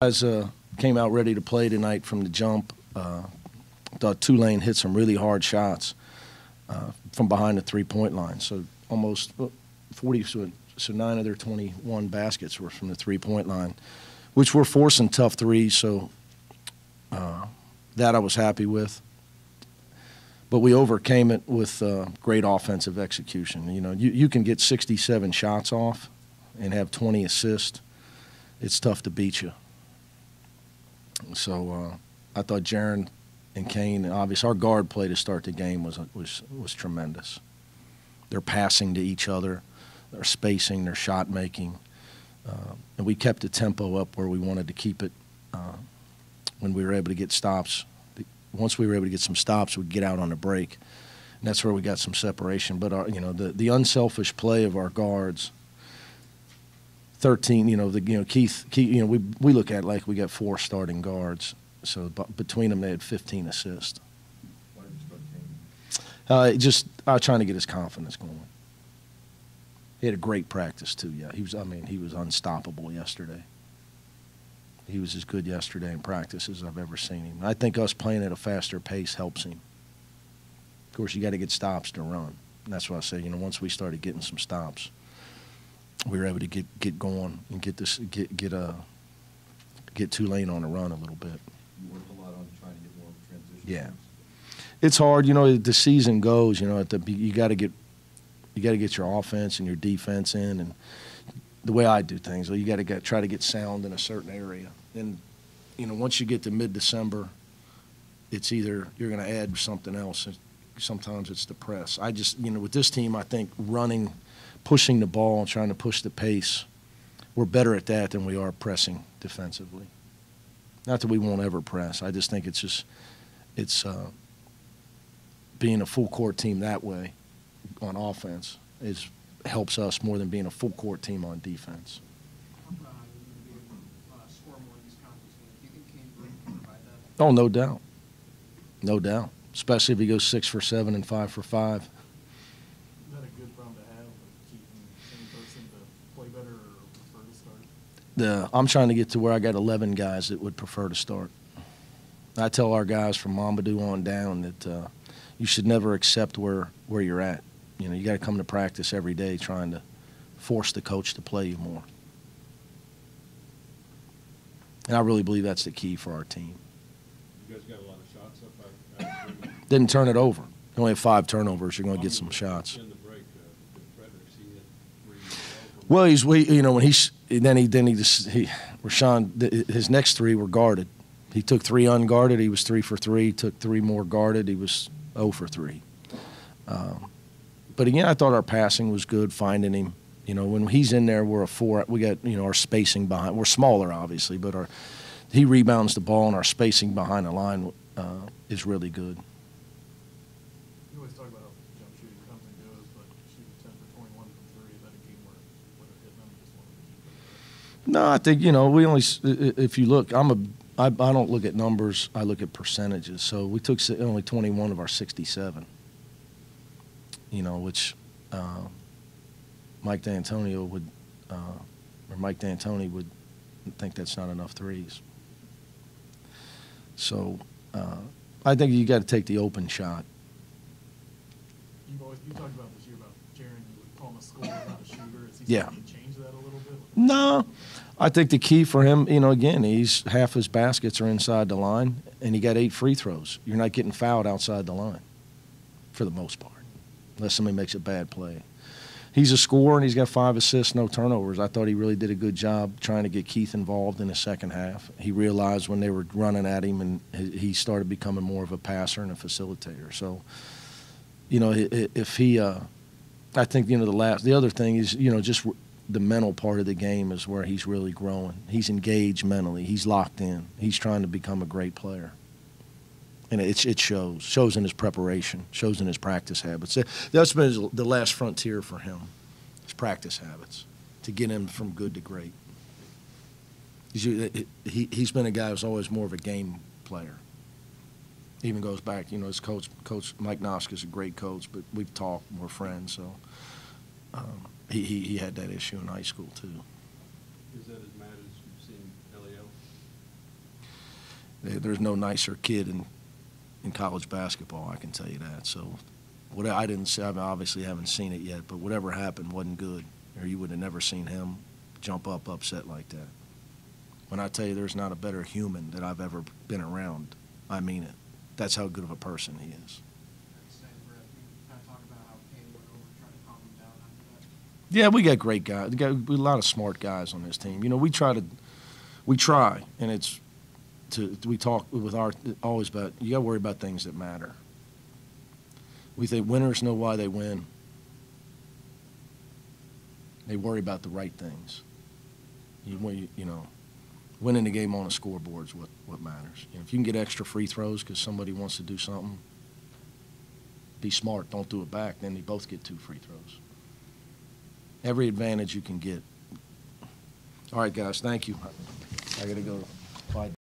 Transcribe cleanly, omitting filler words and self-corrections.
Guys came out ready to play tonight from the jump. Thought Tulane hit some really hard shots from behind the three-point line. So almost 40, so 9 of their 21 baskets were from the three-point line, which were forcing tough threes. So that I was happy with. But we overcame it with great offensive execution. You know, you can get 67 shots off and have 20 assists. It's tough to beat you. So I thought Jaron and Kane, obviously our guard play to start the game was tremendous. They're passing to each other, they're spacing, they're shot making, and we kept the tempo up where we wanted to keep it. When we were able to get stops, once we were able to get some stops, we'd get out on the break, and that's where we got some separation. But the unselfish play of our guards. 13, Keith, we look at it like we got 4 starting guards. So between them, they had 15 assists. Why did you start Kane? I was trying to get his confidence going. He had a great practice too. Yeah, he was unstoppable yesterday. He was as good yesterday in practice as I've ever seen him. I think us playing at a faster pace helps him. Of course, you got to get stops to run. And that's why I say, once we started getting some stops, we were able to get going and get Tulane on a run a little bit. You worked a lot on trying to get more transition. Yeah, it's hard. The season goes. You got to get your offense and your defense in, and the way I do things, you got to try to get sound in a certain area. And once you get to mid-December, it's either you're going to add something else. Sometimes it's the press. I just with this team, I think running, pushing the ball and trying to push the pace, we're better at that than we are pressing defensively. Not that we won't ever press. I just think it's being a full court team that way on offense helps us more than being a full court team on defense. Oh, no doubt. No doubt. Especially if he goes 6 for 7 and 5 for 5. I'm trying to get to where I got 11 guys that would prefer to start. I tell our guys from Mamadou on down that you should never accept where you're at. You got to come to practice every day trying to force the coach to play you more. And I really believe that's the key for our team. You guys got a lot of shots up. Didn't turn it over. You only have 5 turnovers. You're going to get some shots. Well, Rashawn, his next 3 were guarded. He took 3 unguarded. He was 3 for 3. Took 3 more guarded. He was 0 for 3. But again, I thought our passing was good, finding him. When he's in there, we're a 4. We got our spacing behind. We're smaller, obviously, but he rebounds the ball, and our spacing behind the line is really good. You always talk about how jump shooting comes and goes, but shooting 10 for 21 from 3, is that a game where they're hitting them? Just wanted to keep it. No, I think we only. If you look, I don't look at numbers. I look at percentages. So we took only 21 of our 67. Which Mike D'Antoni would think that's not enough threes. So I think you got to take the open shot. You talked about this year about Jaron. You would call him a scorer, not a shooter. Is he starting to change that a little bit? No, I think the key for him, again, he's half his baskets are inside the line, and he got 8 free throws. You're not getting fouled outside the line, for the most part, unless somebody makes a bad play. He's a scorer, and he's got 5 assists, no turnovers. I thought he really did a good job trying to get Keith involved in the second half. He realized when they were running at him, and he started becoming more of a passer and a facilitator. So, if he, I think, the other thing is, just the mental part of the game is where he's really growing. He's engaged mentally. He's locked in. He's trying to become a great player. And it shows in his preparation, shows in his practice habits. That's been the last frontier for him, his practice habits, to get him from good to great. He's been a guy who's always more of a game player. Even goes back, his coach Mike Nosk is a great coach, but we've talked, we're friends, so he had that issue in high school too. Is that as mad as you've seen There's no nicer kid in college basketball, I can tell you that. So what I didn't see, I obviously haven't seen it yet, but whatever happened wasn't good, or you would have never seen him jump up upset like that. When I tell you there's not a better human that I've ever been around, I mean it. That's how good of a person he is. Yeah, we got great guys. We got a lot of smart guys on this team. You know, we try, and it's we talk with always about, you got to worry about things that matter. We think winners know why they win. They worry about the right things. You know, winning the game on a scoreboard is what matters. You know, if you can get extra free throws because somebody wants to do something, be smart. Don't do it back. Then you both get 2 free throws. Every advantage you can get. All right, guys, thank you. I got to go. Bye.